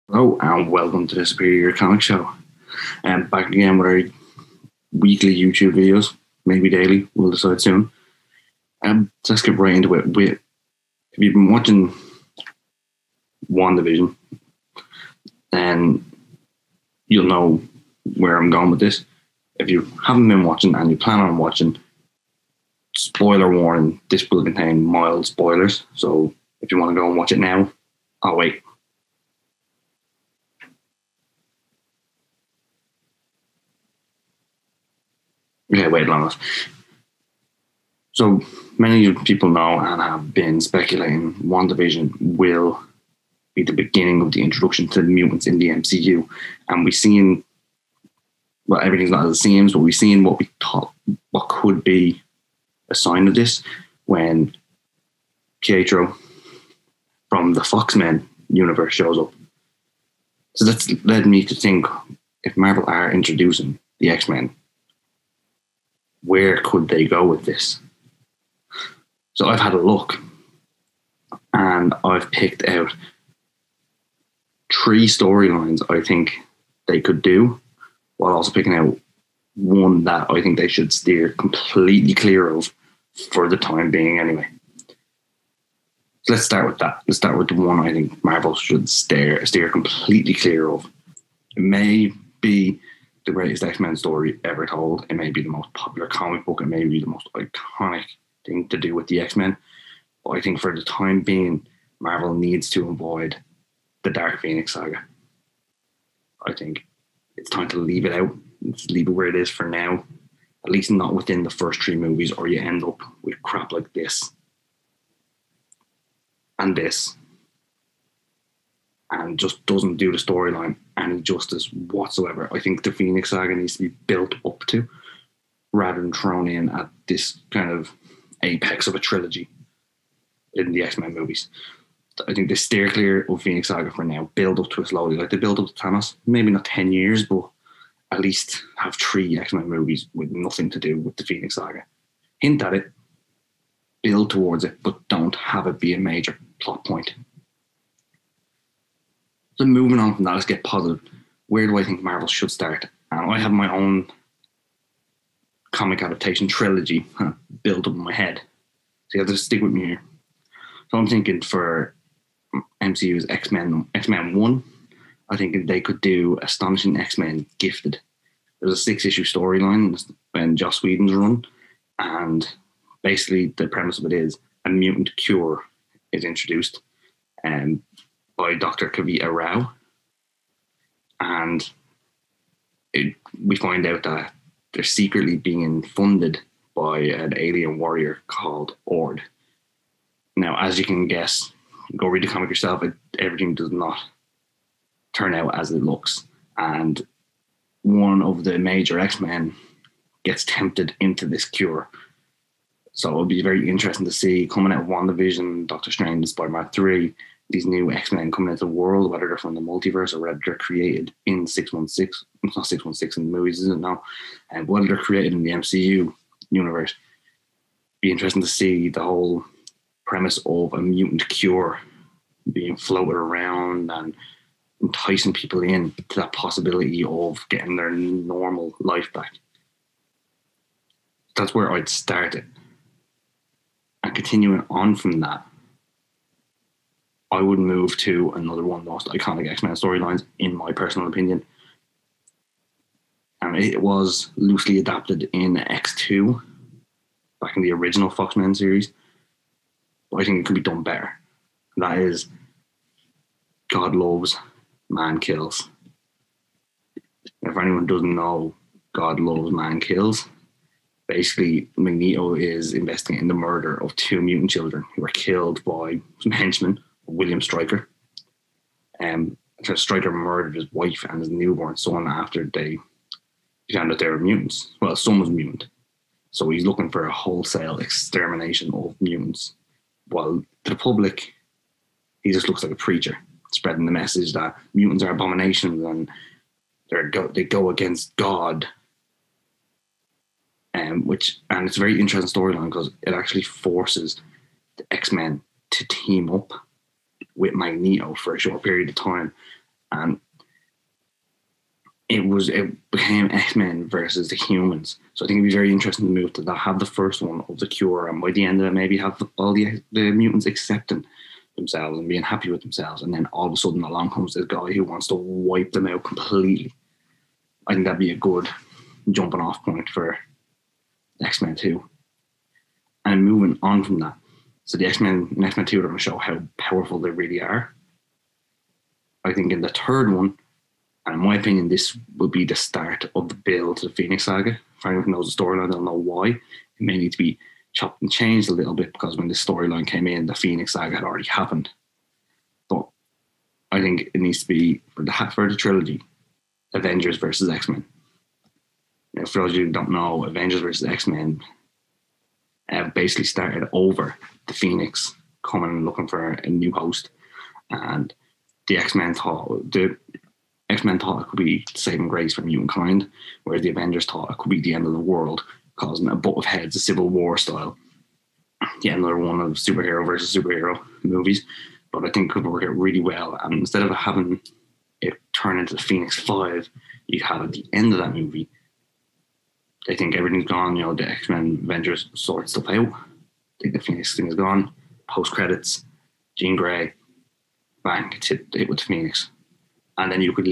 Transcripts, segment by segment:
Hello and welcome to the Superior Comic Show. And back again with our weekly YouTube videos, maybe daily, we'll decide soon. Let's get right into it. If you've been watching WandaVision, then you'll know where I'm going with this. If you haven't been watching and you plan on watching, spoiler warning, this will contain mild spoilers. So if you want to go and watch it now, I'll wait. Yeah, wait long enough. So many people know and have been speculating WandaVision will be the beginning of the introduction to the mutants in the MCU. And we've seen, well, everything's not as it seems, but we've seen what we thought, what could be a sign of this when Pietro from the Fox-Men universe shows up. So that's led me to think, if Marvel are introducing the X-Men, where could they go with this? So I've had a look and I've picked out 3 storylines I think they could do, while also picking out one that I think they should steer completely clear of for the time being anyway. So let's start with that. Let's start with the one I think Marvel should steer completely clear of. It may be the greatest X-Men story ever told. It may be the most popular comic book. It may be the most iconic thing to do with the X-Men. But I think for the time being, Marvel needs to avoid the Dark Phoenix saga. I think it's time to leave it out. Let's leave it where it is for now. At least not within the first 3 movies, or you end up with crap like this. And this. And just doesn't do the storyline any justice whatsoever. I think the Phoenix Saga needs to be built up to, rather than thrown in at this kind of apex of a trilogy in the X-Men movies. I think they steer clear of Phoenix Saga for now, build up to it slowly. Like they build up to Thanos, maybe not 10 years, but at least have 3 X-Men movies with nothing to do with the Phoenix Saga. Hint at it, build towards it, but don't have it be a major plot point. So moving on from that, let's get positive. Where do I think Marvel should start? And I have my own comic adaptation trilogy built up in my head. So you have to stick with me here. So I'm thinking for MCU's X-Men 1, I think they could do Astonishing X-Men Gifted. There's a 6-issue storyline when Joss Whedon's run, and basically the premise of it is a mutant cure is introduced by Dr. Kavita Rao, and we find out that they're secretly being funded by an alien warrior called Ord. Now, as you can guess, go read the comic yourself, everything does not turn out as it looks, and one of the major X-Men gets tempted into this cure. So it'll be very interesting to see, coming out of WandaVision, Doctor Strange, Spider-Man 3, these new X-Men coming into the world, whether they're from the multiverse or whether they're created in 616. It's not 616 in the movies, isn't it now? And whether they're created in the MCU universe. Be interesting to see the whole premise of a mutant cure being floated around and enticing people in to that possibility of getting their normal life back. That's where I'd start it. And continuing on from that, I would move to another one of the most iconic X-Men storylines, in my personal opinion. And it was loosely adapted in X2, back in the original Fox-Men series. But I think it could be done better. That is, God loves, man kills. If anyone doesn't know, God loves, man kills. Basically, Magneto is investigating the murder of 2 mutant children who were killed by some henchmen, William Stryker. Stryker murdered his wife and his newborn son after they found out they were mutants. Well, his son was mutant. So he's looking for a wholesale extermination of mutants. While to the public, he just looks like a preacher, spreading the message that mutants are abominations and they go against God. And it's a very interesting storyline because it actually forces the X-Men to team up with Magneto for a short period of time, and it became X-Men versus the humans. So I think it'd be very interesting to move to that, have the first one of the cure, and by the end of it, maybe have all the mutants accepting themselves and being happy with themselves, and then all of a sudden along comes this guy who wants to wipe them out completely. I think that'd be a good jumping off point for X-Men 2. And moving on from that, so the X-Men 2 are going to show how powerful they really are. I think in the third one, and in my opinion, this will be the start of the build to the Phoenix Saga. For anyone who knows the storyline, they'll know why. It may need to be chopped and changed a little bit, because when this storyline came in, the Phoenix Saga had already happened. But I think it needs to be, for the trilogy, Avengers versus X-Men. Now, for those of you who don't know, Avengers versus X-Men basically started over the Phoenix coming and looking for a new host, and the X-Men thought it could be saving grace for mutant kind, whereas the Avengers thought it could be the end of the world, causing a butt of heads, a Civil War style. Yeah, another one of superhero versus superhero movies, but I think it could work out really well. And instead of having it turn into the Phoenix 5, you have at the end of that movie, I think everything's gone, the X-Men Avengers sort stuff out. I think the Phoenix thing is gone. Post credits, Jean Grey, bang, it's hit with Phoenix. And then you could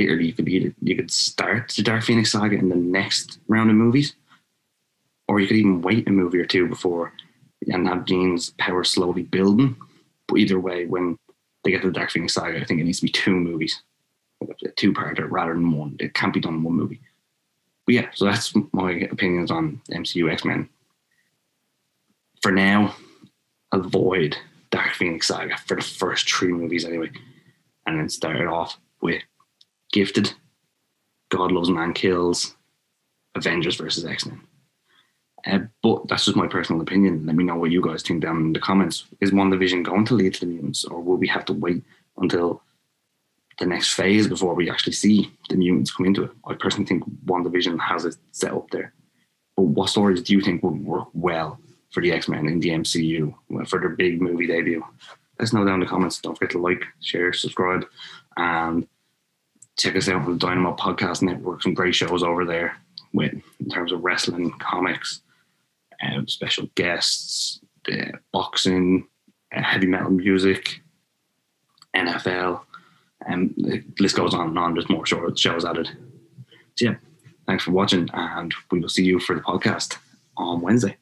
start the Dark Phoenix saga in the next round of movies, or you could even wait a movie or two before and have Jean's power slowly building. But either way, when they get to the Dark Phoenix saga, I think it needs to be 2 movies, a 2-parter rather than 1. It can't be done in 1 movie. But yeah, so that's my opinions on MCU X-Men. For now, avoid Dark Phoenix saga for the first 3 movies anyway, and then start it off with Gifted, God Loves Man Kills, Avengers versus X-Men. But that's just my personal opinion. Let me know what you guys think down in the comments. Is WandaVision going to lead to the mutants, or will we have to wait until the next phase before we actually see the mutants come into it? I personally think WandaVision has it set up there. But what stories do you think would work well for the X-Men in the MCU for their big movie debut? Let us know down in the comments. Don't forget to like, share, subscribe, and check us out on the Dynamo Podcast Network. Some great shows over there in terms of wrestling, comics, special guests, boxing, heavy metal music, NFL, and the list goes on and on. There's more shows added. So yeah, thanks for watching, and we will see you for the podcast on Wednesday.